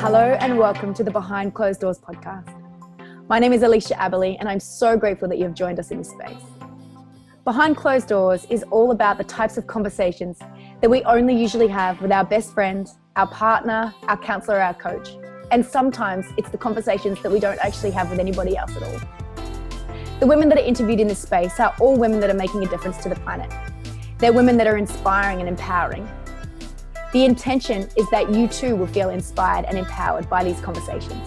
Hello and welcome to the Behind Closed Doors podcast. My name is Alicia Aberley and I'm so grateful that you have joined us in this space. Behind Closed Doors is all about the types of conversations that we only usually have with our best friend, our partner, our counselor, our coach. And sometimes it's the conversations that we don't actually have with anybody else at all. The women that are interviewed in this space are all women that are making a difference to the planet. They're women that are inspiring and empowering. The intention is that you too will feel inspired and empowered by these conversations.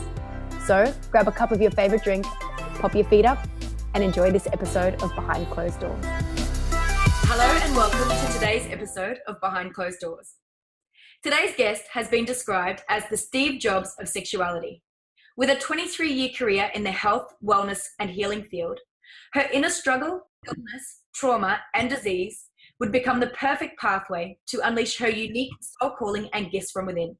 So grab a cup of your favorite drink, pop your feet up, and enjoy this episode of Behind Closed Doors. Hello and welcome to today's episode of Behind Closed Doors. Today's guest has been described as the Steve Jobs of Sexuality. With a 23-year career in the health, wellness, and healing field, her inner struggle, illness, trauma, and disease would become the perfect pathway to unleash her unique soul calling and gifts from within.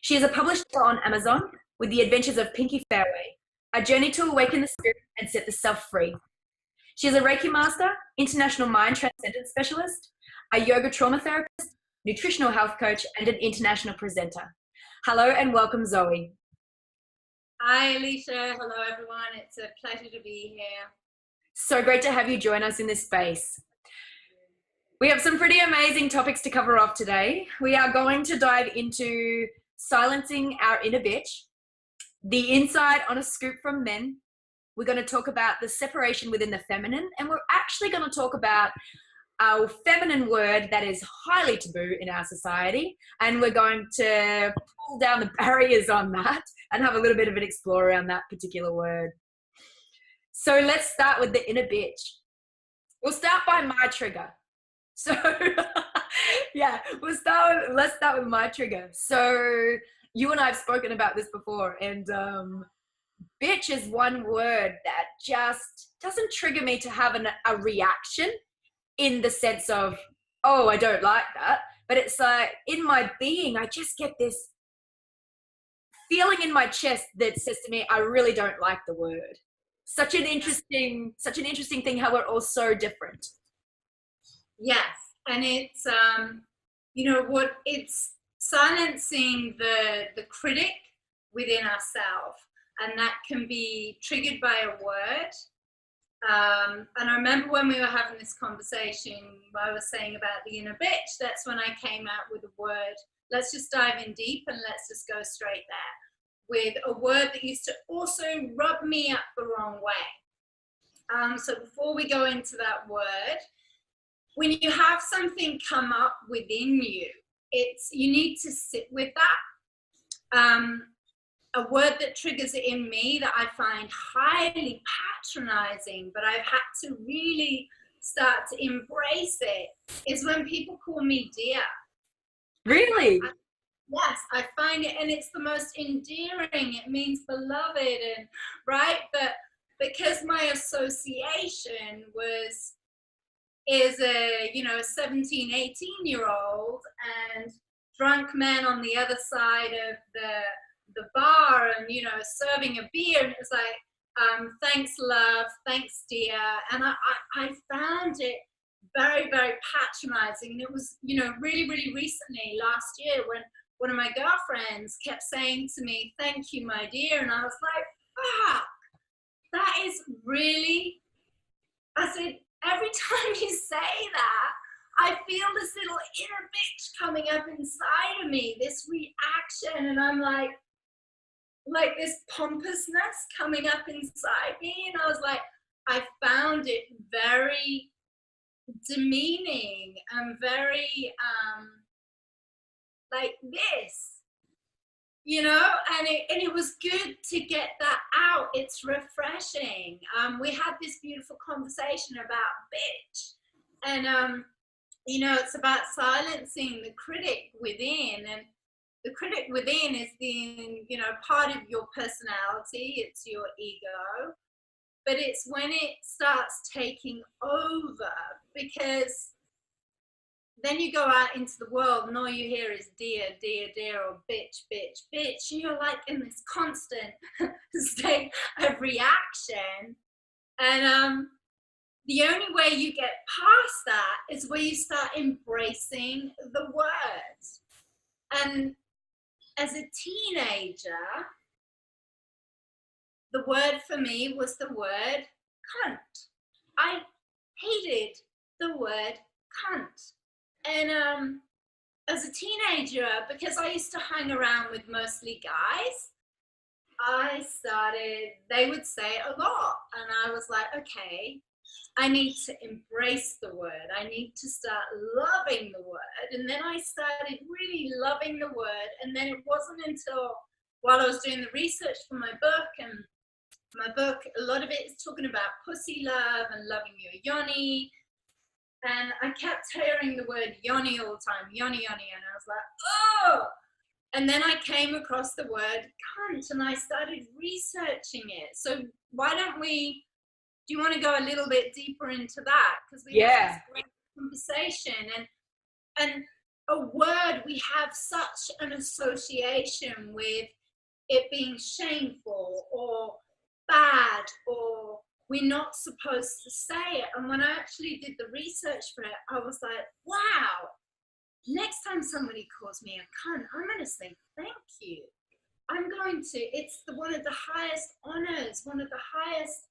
She is a publisher on Amazon with The Adventures of Pinky Fairway, a journey to awaken the spirit and set the self free. She is a Reiki master, international mind transcendence specialist, a yoga trauma therapist, nutritional health coach, and an international presenter. Hello and welcome, Zoe. Hi, Alicia. Hello, everyone. It's a pleasure to be here. So great to have you join us in this space. We have some pretty amazing topics to cover off today. We are going to dive into silencing our inner bitch, the insight on a scoop from men. We're going to talk about the separation within the feminine, and we're actually going to talk about our feminine word that is highly taboo in our society, and we're going to pull down the barriers on that and have a little bit of an explore around that particular word. So let's start with the inner bitch. We'll start by my trigger. So yeah, let's start with my trigger. So you and I have spoken about this before, and bitch is one word that just doesn't trigger me to have a reaction in the sense of, oh, I don't like that. But it's like in my being, I just get this feeling in my chest that says to me, I really don't like the word. Such an interesting thing how we're all so different. Yes, and it's it's silencing the critic within ourselves, and that can be triggered by a word. And I remember when we were having this conversation, I was saying about the inner bitch. That's when I came out with a word. Let's just dive in deep and let's just go straight there with a word that used to also rub me up the wrong way. So before we go into that word, when you have something come up within you, you need to sit with that. A word that triggers it in me that I find highly patronizing, but I've had to really start to embrace it, is when people call me dear. Really? Yes, I find it, and it's the most endearing. It means beloved, and right, but because my association is a 17, 18-year-old and drunk men on the other side of the bar and serving a beer, and it was like thanks love, thanks dear, and I found it very, very patronizing. And it was really, really recently last year when one of my girlfriends kept saying to me, thank you my dear, and I was like, fuck, that is really, I said, every time you say that, I feel this little inner bitch coming up inside of me, this reaction, and I'm like this pompousness coming up inside me, and I was like, I found it very demeaning and very like this, and it was good to get that out. It's refreshing. We had this beautiful conversation about bitch, and it's about silencing the critic within, and the critic within is part of your personality. It's your ego, but it's when it starts taking over, because then you go out into the world and all you hear is dear, dear, dear, or bitch, bitch, bitch. You're like in this constant state of reaction. And the only way you get past that is where you start embracing the words. And as a teenager, the word for me was the word cunt. I hated the word cunt. And as a teenager, because I used to hang around with mostly guys, they would say it a lot. And I was like, okay, I need to embrace the word. I need to start loving the word. And then I started really loving the word. And then it wasn't until while I was doing the research for my book, and my book, a lot of it is talking about pussy love and loving your yoni. And I kept hearing the word yoni all the time, yoni, yoni. And I was like, oh! And then I came across the word cunt and I started researching it. So why don't we, do you want to go a little bit deeper into that? Because we had this great conversation, and a word, we have such an association with it being shameful or bad, or we're not supposed to say it. And when I actually did the research for it, I was like, wow, next time somebody calls me a cunt, I'm going to say thank you. I'm going to, it's one of the highest honors, one of the highest.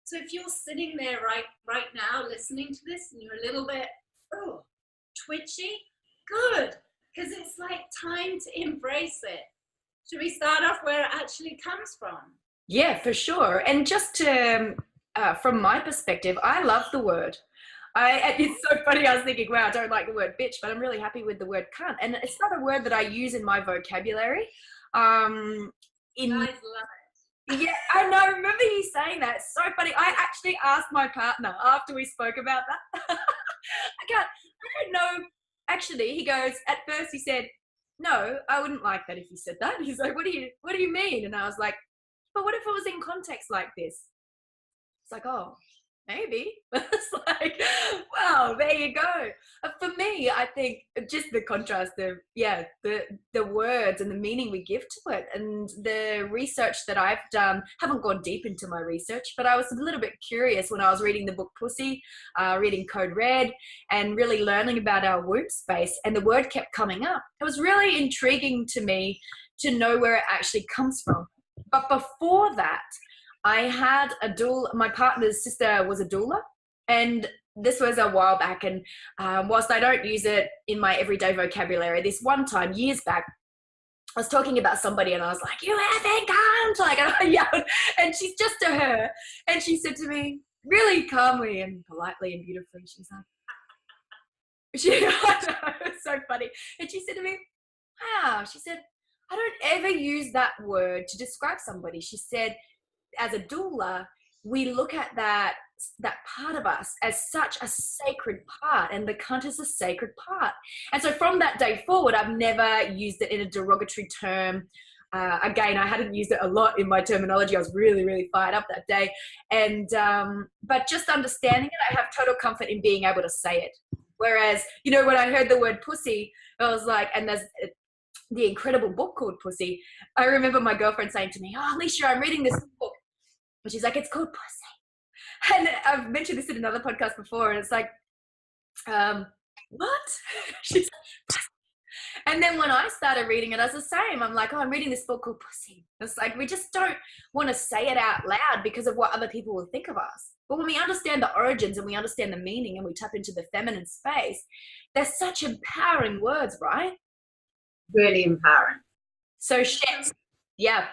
So if you're sitting there right now listening to this and you're a little bit twitchy, good, because it's like time to embrace it. Should we start off where it actually comes from? Yeah, for sure. And just to, from my perspective, I love the word. It's so funny, I was thinking, wow, I don't like the word bitch, but I'm really happy with the word cunt. And it's not a word that I use in my vocabulary. Guys love it. Yeah, I know. I remember you saying that. It's so funny. I actually asked my partner after we spoke about that. I don't know. Actually, he goes, at first he said, no, I wouldn't like that if you said that. He's like, what do you mean? And I was like, but what if it was in context like this? It's like, oh, maybe. It's like, wow, there you go. For me, I think just the contrast of, the words and the meaning we give to it, and the research that I've done, haven't gone deep into my research, but I was a little bit curious when I was reading the book Pussy, reading Code Red, and really learning about our womb space, and the word kept coming up. It was really intriguing to me to know where it actually comes from. But before that, I had a doula. My partner's sister was a doula, and this was a while back. And whilst I don't use it in my everyday vocabulary, this one time years back, I was talking about somebody and I was like, you effing cunt! Like, and I yelled, and she's just to her. And she said to me, really calmly and politely and beautifully, she's like, I know, it's so funny. And she said to me, wow, she said, I don't ever use that word to describe somebody. She said, as a doula, we look at that part of us as such a sacred part, and the cunt is a sacred part. And so from that day forward, I've never used it in a derogatory term. Again, I hadn't used it a lot in my terminology. I was really, really fired up that day. And but just understanding it, I have total comfort in being able to say it. Whereas, when I heard the word pussy, I was like, and there's the incredible book called Pussy. I remember my girlfriend saying to me, oh, Alicia, I'm reading this book. And she's like, it's called Pussy. And I've mentioned this in another podcast before, and it's like, what? She's like, and then when I started reading it, I was the same. I'm like, oh, I'm reading this book called Pussy. It's like, we just don't want to say it out loud because of what other people will think of us. But when we understand the origins and we understand the meaning and we tap into the feminine space, they're such empowering words, right? Really empowering. So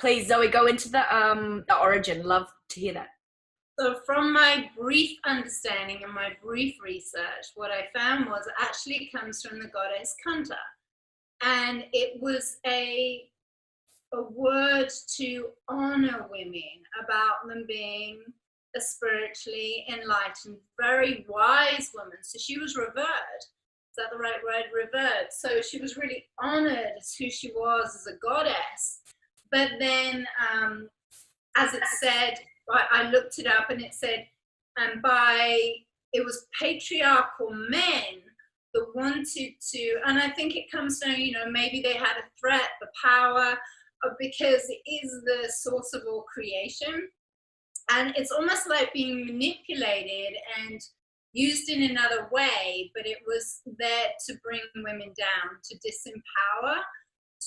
please, Zoe, go into the origin. Love to hear that. So from my brief understanding and my brief research, what I found was it actually comes from the goddess Kanta. And it was a word to honor women, about them being a spiritually enlightened, very wise woman. So she was revered. Is that the right word? Revered. So she was really honored as who she was as a goddess. But then, as it said, I looked it up and it said, it was patriarchal men that wanted to, and I think it comes down, maybe they had a threat, the power, because it is the source of all creation. And it's almost like being manipulated and used in another way, but it was there to bring women down, to disempower,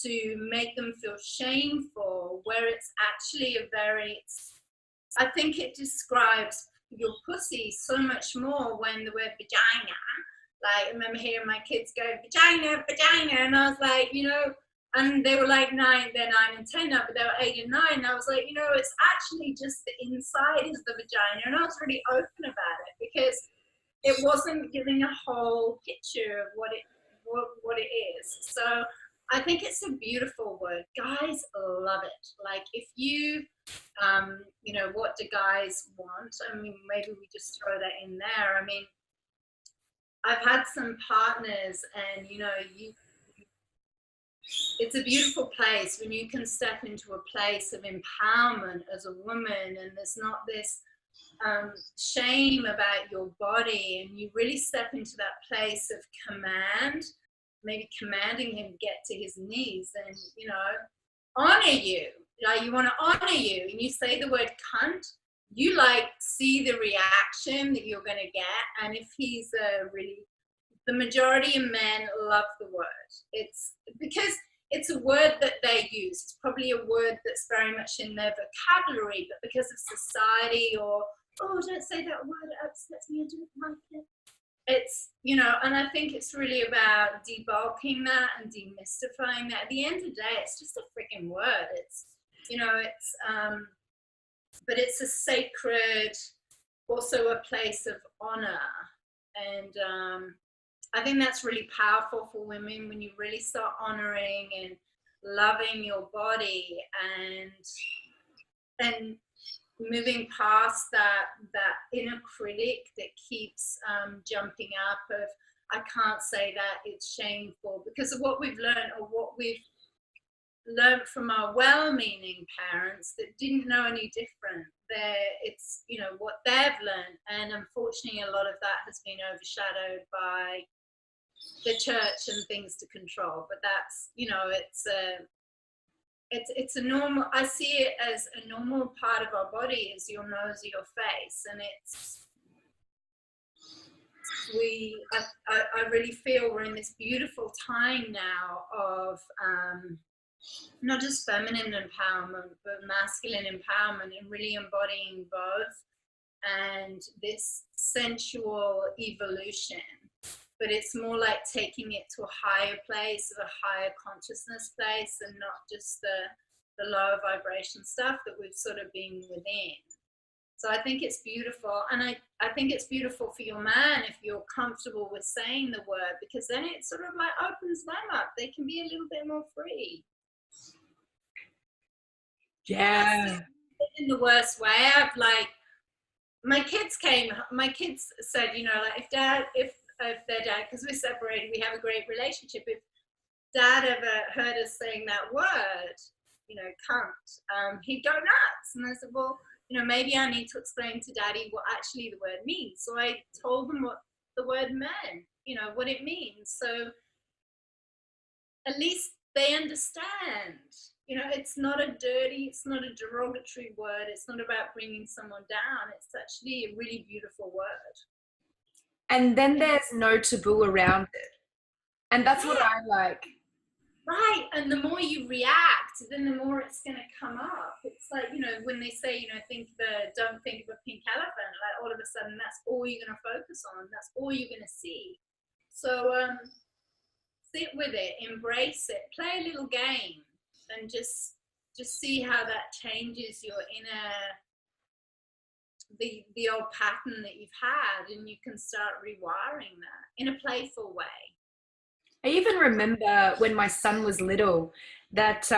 to make them feel shameful, where it's actually I think it describes your pussy so much more when the word vagina, like I remember hearing my kids go vagina, vagina, and I was like, and they were like they're 9 and 10 now, but they were 8 and 9, and I was like, it's actually just the inside is the vagina, and I was really open about it because it wasn't giving a whole picture of what it is. So I think it's a beautiful word. Guys love it. Like if you, what do guys want? I mean, maybe we just throw that in there. I mean, I've had some partners and, it's a beautiful place when you can step into a place of empowerment as a woman, and there's not this shame about your body, and you really step into that place of command, maybe commanding him get to his knees and honor you, like you want to honor you, and you say the word cunt, you like see the reaction that you're going to get. And if he's the majority of men love the word, it's because it's a word that they use. It's probably a word that's very much in their vocabulary, but because of society or, oh, don't say that word, it upsets me, I don't like it. It's, and I think it's really about debulking that and demystifying that. At the end of the day, it's just a freaking word. It's, but it's a sacred, also a place of honor. And I think that's really powerful for women when you really start honoring and loving your body and moving past that inner critic that keeps jumping up of, I can't say that, it's shameful, because of what we've learned or what we've learned from our well-meaning parents that didn't know any different. It's what they've learned, and unfortunately a lot of that has been overshadowed by the church and things to control. But that's it's a normal, I see it as a normal part of our body is your nose or your face, and I really feel we're in this beautiful time now of not just feminine empowerment but masculine empowerment, and really embodying both, and this sensual evolution. But it's more like taking it to a higher place, of a higher consciousness place, and not just the lower vibration stuff that we've sort of been within. So I think it's beautiful. And I think it's beautiful for your man if you're comfortable with saying the word, because then it sort of like opens them up. They can be a little bit more free. Yeah. In the worst way. I've like, my kids said, like if their dad, because we're separated, we have a great relationship. If dad ever heard us saying that word, cunt, he'd go nuts. And I said, well, maybe I need to explain to daddy what actually the word means. So I told them what the word meant, what it means. So at least they understand. It's not a derogatory word. It's not about bringing someone down. It's actually a really beautiful word. And then there's no taboo around it. And that's what I like. Right. And the more you react, then the more it's going to come up. It's like, when they say, don't think of a pink elephant, like all of a sudden that's all you're going to focus on. That's all you're going to see. So sit with it, embrace it, play a little game, and just see how that changes your inner, the old pattern that you've had, and you can start rewiring that in a playful way. I even remember when my son was little that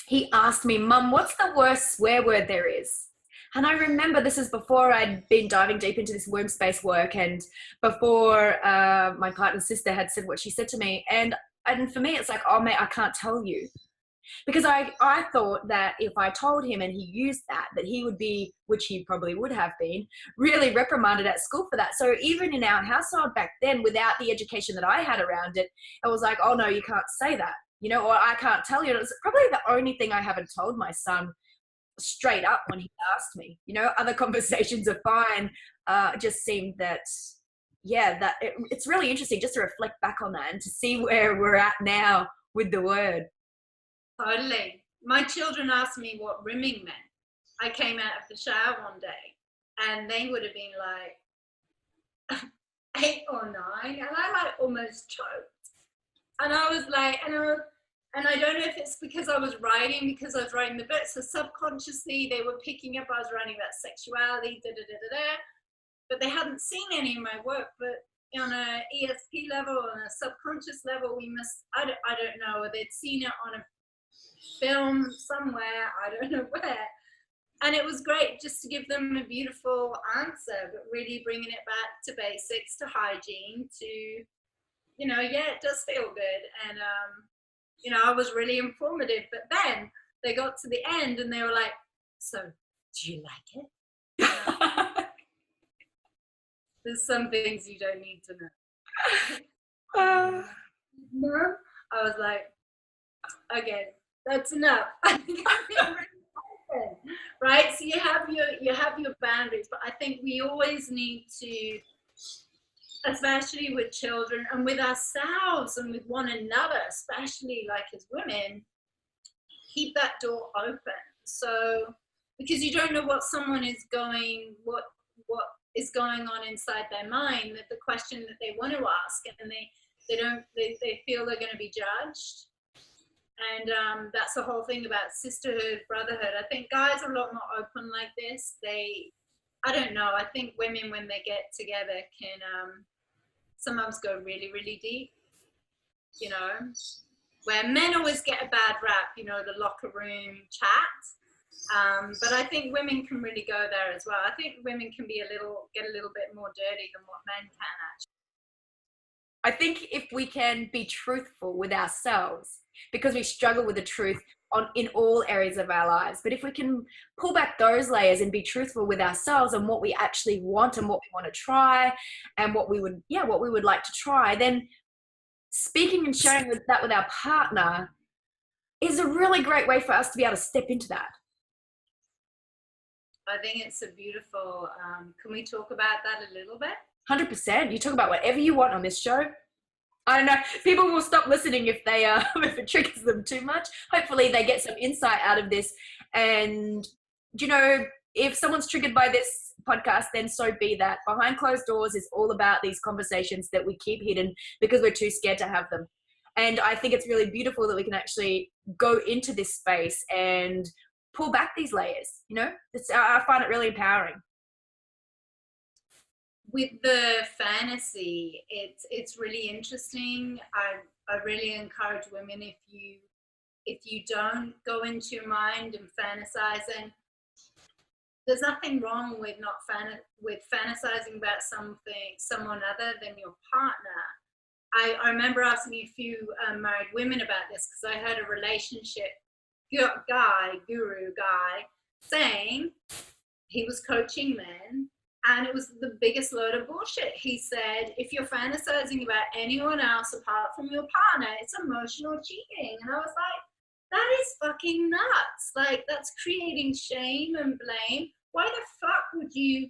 he asked me, Mum, what's the worst swear word there is? And I remember this is before I'd been diving deep into this womb space work, and before my partner's sister had said what she said to me. And for me, it's like, oh, mate, I can't tell you. Because I thought that if I told him and he used that he would be, which he probably would have been, really reprimanded at school for that. So even in our household back then, without the education that I had around it, it was like, oh no, you can't say that, or I can't tell you. It was probably the only thing I haven't told my son straight up when he asked me. Other conversations are fine. Just seemed that, it's really interesting just to reflect back on that and to see where we're at now with the word. Totally. My children asked me what rimming meant. I came out of the shower one day and they would have been like 8 or 9, and I like almost choked. And I was like, and I don't know if it's because I was writing the book, so subconsciously they were picking up I was writing about sexuality, but they hadn't seen any of my work. But on a ESP level, on a subconscious level, I don't know, they'd seen it on a film somewhere, I don't know where. And it was great just to give them a beautiful answer, but really bringing it back to basics, to hygiene, to, yeah, it does feel good. And, I was really informative. But then they got to the end and they were like, so, do you like it? There's some things you don't need to know. No? I was like, okay, that's enough. I think I'm being really open, right? So you have your boundaries, but I think we always need to, especially with children and with ourselves and with one another, especially like as women, keep that door open. So, because you don't know what someone is what is going on inside their mind, that the question that they want to ask, and they feel they're going to be judged. And that's the whole thing about sisterhood, brotherhood. I think guys are a lot more open like this. I don't know, I think women, when they get together, can sometimes go really, really deep, where men always get a bad rap, the locker room chat. But I think women can really go there as well. I think women can get a little bit more dirty than what men can, actually. I think if we can be truthful with ourselves, because we struggle with the truth in all areas of our lives, but if we can pull back those layers and be truthful with ourselves and what we actually want and what we want to try and what we would like to try, then speaking and sharing that with our partner is a really great way for us to be able to step into that. I think it's a beautiful, can we talk about that a little bit? 100%. You talk about whatever you want on this show. I don't know. People will stop listening if if it triggers them too much. Hopefully they get some insight out of this. And, if someone's triggered by this podcast, then so be that. Behind Closed Doors is all about these conversations that we keep hidden because we're too scared to have them. And I think it's really beautiful that we can actually go into this space and pull back these layers. I find it really empowering. With the fantasy, it's really interesting. I really encourage women, if you don't go into your mind and fantasize, and there's nothing wrong with fantasizing about someone other than your partner. I remember asking a few married women about this because I heard a relationship guru guy saying he was coaching men. And it was the biggest load of bullshit. He said, if you're fantasizing about anyone else apart from your partner, it's emotional cheating. And I was like, that is fucking nuts. Like, that's creating shame and blame. Why the fuck would you,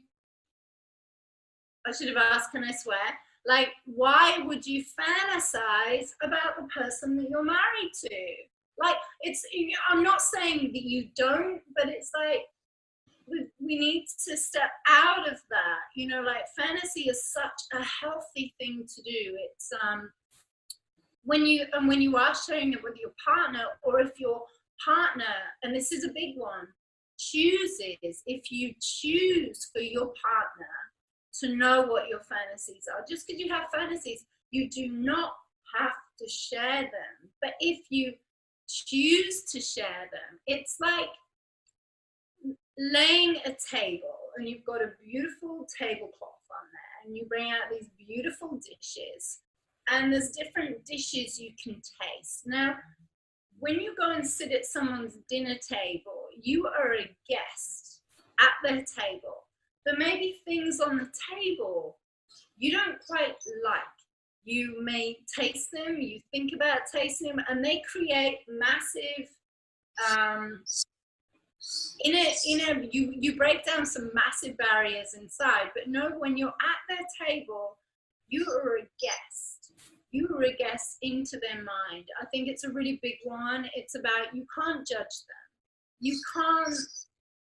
I should have asked, can I swear? Like, why would you fantasize about the person that you're married to? Like, I'm not saying that you don't, but it's like, we need to step out of that. Like, fantasy is such a healthy thing to do. It's when you are sharing it with your partner, or if your partner, and this is a big one, if you choose for your partner to know what your fantasies are, just because you have fantasies, you do not have to share them. But if you choose to share them, it's like laying a table, and you've got a beautiful tablecloth on there, and you bring out these beautiful dishes, and there's different dishes you can taste. Now, when you go and sit at someone's dinner table, you are a guest at their table. There may be things on the table you don't quite like. You may taste them, you think about tasting them, and they create massive you break down some massive barriers inside. But no, when you're at their table, you are a guest. you're a guest into their mind. I think it's a really big one. It's about, you can't judge them. You can't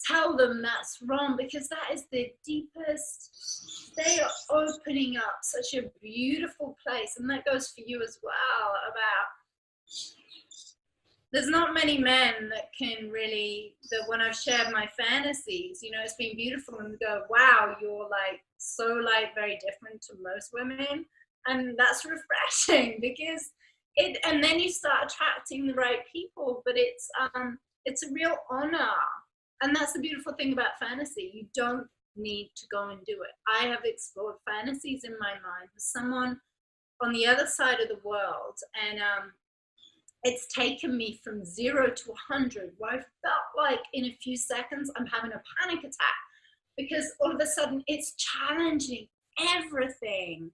tell them that's wrong, because that is the deepest, they are opening up such a beautiful place. And that goes for you as well, about, there's not many men that can really, that when I've shared my fantasies, you know, it's been beautiful, and go, wow, you're like so like very different to most women. And that's refreshing, because it, and then you start attracting the right people. But it's a real honor. And that's the beautiful thing about fantasy. You don't need to go and do it. I have explored fantasies in my mind with someone on the other side of the world, and it's taken me from 0 to 100, where I felt like in a few seconds I'm having a panic attack, because all of a sudden it's challenging everything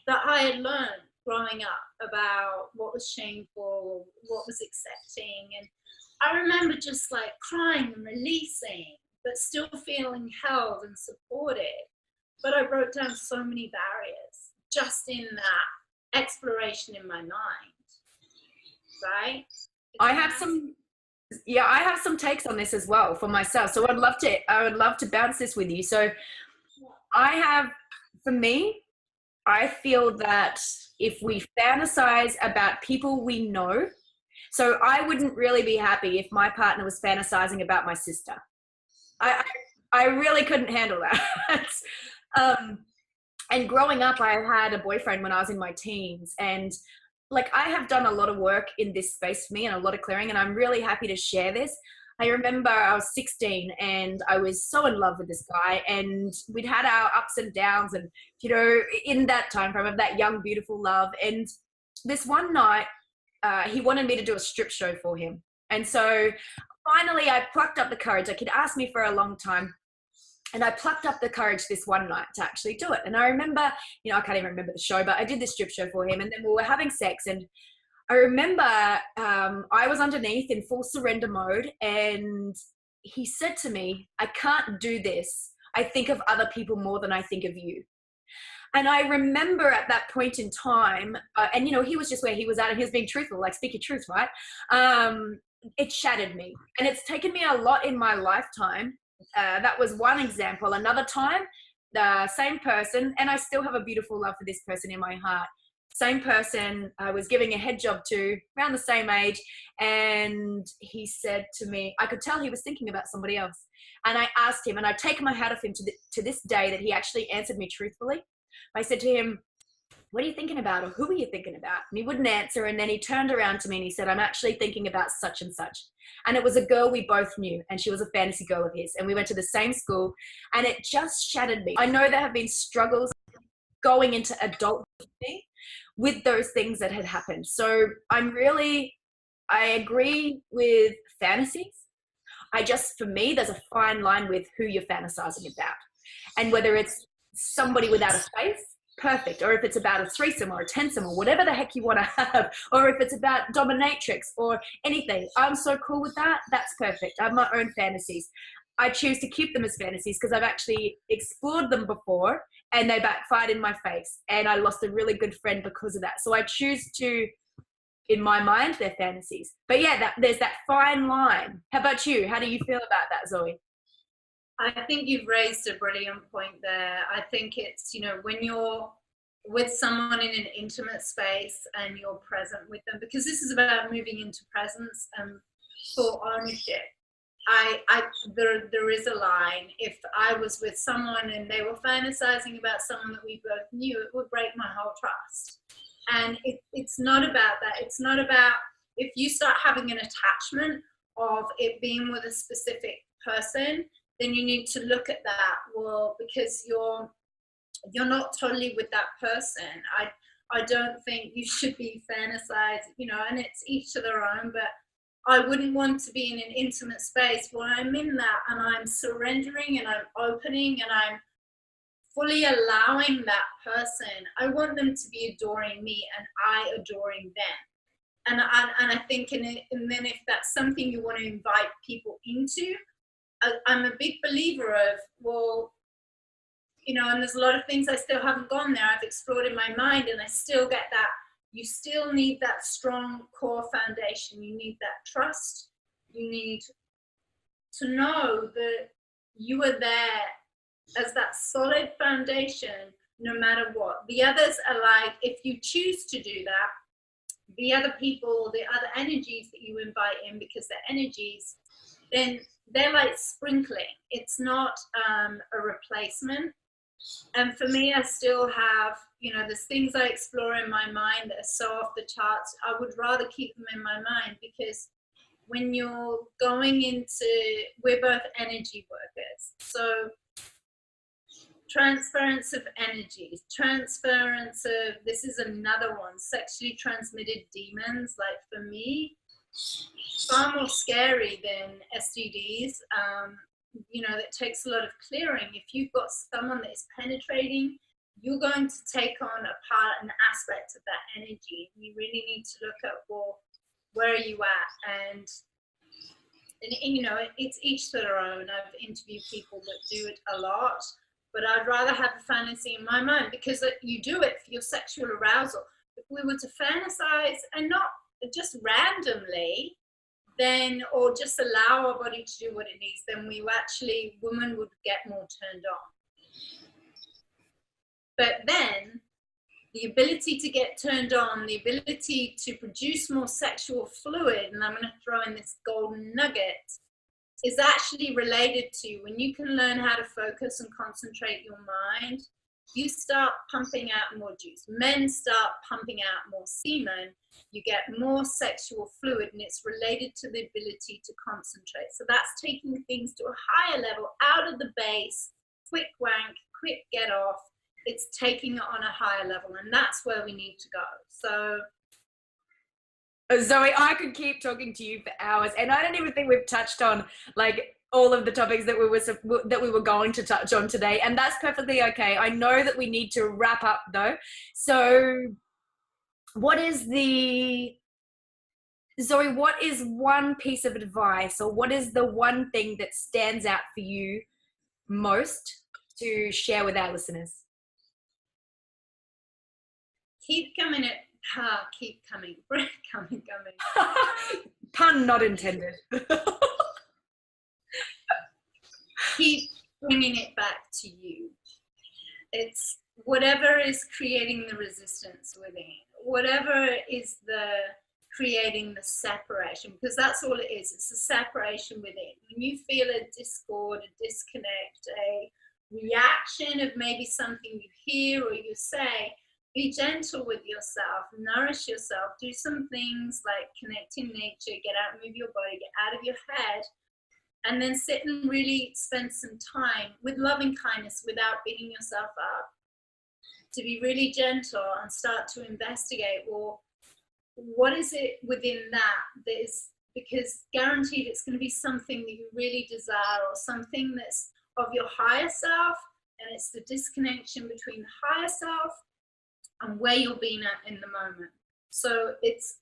that I had learned growing up about what was shameful, what was accepting. And I remember just like crying and releasing, but still feeling held and supported. But I wrote down so many barriers just in that exploration in my mind. Right? I have some takes on this as well for myself. So I would love to bounce this with you. So for me, I feel that if we fantasize about people we know, so I wouldn't really be happy if my partner was fantasizing about my sister. I really couldn't handle that. And growing up, I had a boyfriend when I was in my teens, and like, I have done a lot of work in this space for me, and a lot of clearing, and I'm really happy to share this. I remember I was 16 and I was so in love with this guy, and we'd had our ups and downs, and, you know, in that time frame of that young, beautiful love. And this one night, he wanted me to do a strip show for him. And so finally I plucked up the courage. Like, he'd asked me for a long time, and I plucked up the courage this one night to actually do it. And I remember, you know, I can't even remember the show, but I did this strip show for him, and then we were having sex. And I remember I was underneath in full surrender mode, and he said to me, "I can't do this. I think of other people more than I think of you." And I remember at that point in time, and, you know, he was just where he was at, and he was being truthful, like, speak your truth, right? It shattered me. And it's taken me a lot in my lifetime. That was one example. Another time, the same person, and I still have a beautiful love for this person in my heart. Same person I was giving a head job to, around the same age, and he said to me, I could tell he was thinking about somebody else. And I asked him, and I've taken my hat off him to this day, that he actually answered me truthfully. I said to him, "What are you thinking about?" or "Who are you thinking about?" And he wouldn't answer. And then he turned around to me and he said, "I'm actually thinking about such and such." And it was a girl we both knew, and she was a fantasy girl of his, and we went to the same school, and it just shattered me. I know there have been struggles going into adulthood with those things that had happened. So I agree with fantasies. For me, there's a fine line with who you're fantasizing about, and whether it's somebody without a face, perfect, or if it's about a threesome or a tensome or whatever the heck you want to have, or if it's about dominatrix or anything, I'm so cool with that. That's perfect. I have my own fantasies. I choose to keep them as fantasies because I've actually explored them before, and they backfired in my face, and I lost a really good friend because of that. So I choose to, in my mind, they're fantasies. But yeah, there's that fine line. How about you? How do you feel about that, Zoe? I think you've raised a brilliant point there. I think it's, you know, when you're with someone in an intimate space and you're present with them, because this is about moving into presence and full ownership. There is a line. If I was with someone and they were fantasizing about someone that we both knew, it would break my whole trust. And it's not about that. It's not about, if you start having an attachment of it being with a specific person, then you need to look at that. Well, because you're not totally with that person. I don't think you should be fantasized, you know, and it's each to their own, but I wouldn't want to be in an intimate space where I'm in that and I'm surrendering and I'm opening and I'm fully allowing that person. I want them to be adoring me and I adoring them. And I think, and then if that's something you want to invite people into, I'm a big believer of, well, you know, and there's a lot of things I still haven't gone there. I've explored in my mind, and I still get that you still need that strong core foundation. You need that trust. You need to know that you are there as that solid foundation no matter what. The others are like, if you choose to do that, the other people, the other energies that you invite in, because they're energies, then they're like sprinkling. It's not a replacement. And for me, I still have, there's things I explore in my mind that are so off the charts. I would rather keep them in my mind, because when you're going into, we're both energy workers. So transference of energies, transference of, this is another one, sexually transmitted demons. Like for me, far more scary than STDs. That takes a lot of clearing. If you've got someone that is penetrating, you're going to take on a part, an aspect of that energy. You really need to look at, well, where are you at? And it's each to their own. I've interviewed people that do it a lot, but I'd rather have a fantasy in my mind, because you do it for your sexual arousal. If we were to fantasize and not just randomly, then, or just allow our body to do what it needs, then women would get more turned on. But then the ability to get turned on, the ability to produce more sexual fluid, and I'm going to throw in this golden nugget, is actually related to when you can learn how to focus and concentrate your mind, you start pumping out more juice. Men start pumping out more semen. You get more sexual fluid, and it's related to the ability to concentrate. So that's taking things to a higher level, out of the base, quick wank, quick get off. It's taking it on a higher level, and that's where we need to go. So Zoe, I could keep talking to you for hours, and I don't even think we've touched on like all of the topics that we were going to touch on today, and that's perfectly okay. I know that we need to wrap up though. So what is one piece of advice, or what is the one thing that stands out for you most to share with our listeners? Keep coming. Pun not intended. Keep bringing it back to you. It's whatever is creating the resistance within, whatever is creating the separation, because that's all it is. It's a separation within. When you feel a discord, a disconnect, a reaction of maybe something you hear or you say, be gentle with yourself, nourish yourself, do some things like connect in nature, get out, move your body, get out of your head, and then sit and really spend some time with loving kindness without beating yourself up, to be really gentle and start to investigate, well, what is it within that is, because guaranteed it's going to be something that you really desire, or something that's of your higher self, and it's the disconnection between the higher self and where you're being at in the moment. So it's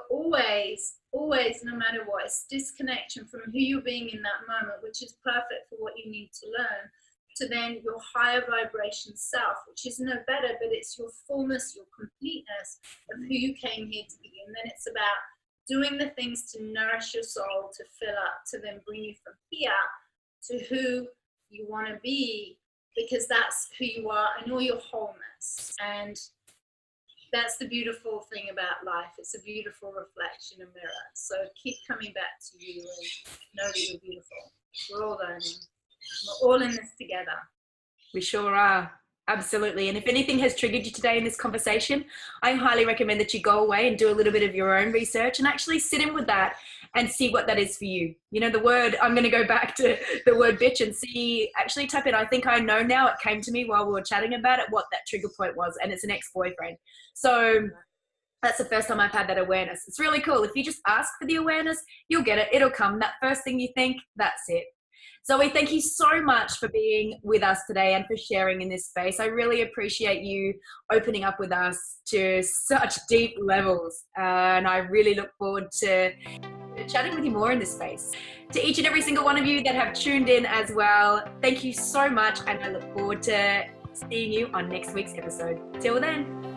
always, no matter what, it's disconnection from who you're being in that moment, which is perfect for what you need to learn, to then your higher vibration self, which is no better, but it's your fullness, your completeness of who you came here to be. And then it's about doing the things to nourish your soul, to fill up, to then bring you from here to who you want to be, because that's who you are and all your wholeness. And that's the beautiful thing about life. It's a beautiful reflection, a mirror. So keep coming back to you and know that you're beautiful. We're all learning. We're all in this together. We sure are. Absolutely. And if anything has triggered you today in this conversation, I highly recommend that you go away and do a little bit of your own research and actually sit in with that and see what that is for you. You know, the word, I'm going to go back to the word bitch and see, actually type in, I think I know now, it came to me while we were chatting about it, what that trigger point was, and it's an ex-boyfriend. So that's the first time I've had that awareness. It's really cool. If you just ask for the awareness, you'll get it. It'll come. That first thing you think, that's it. Zoe, thank you so much for being with us today and for sharing in this space. I really appreciate you opening up with us to such deep levels. And I really look forward to chatting with you more in this space. To each and every single one of you that have tuned in as well, thank you so much. And I look forward to seeing you on next week's episode. Till then.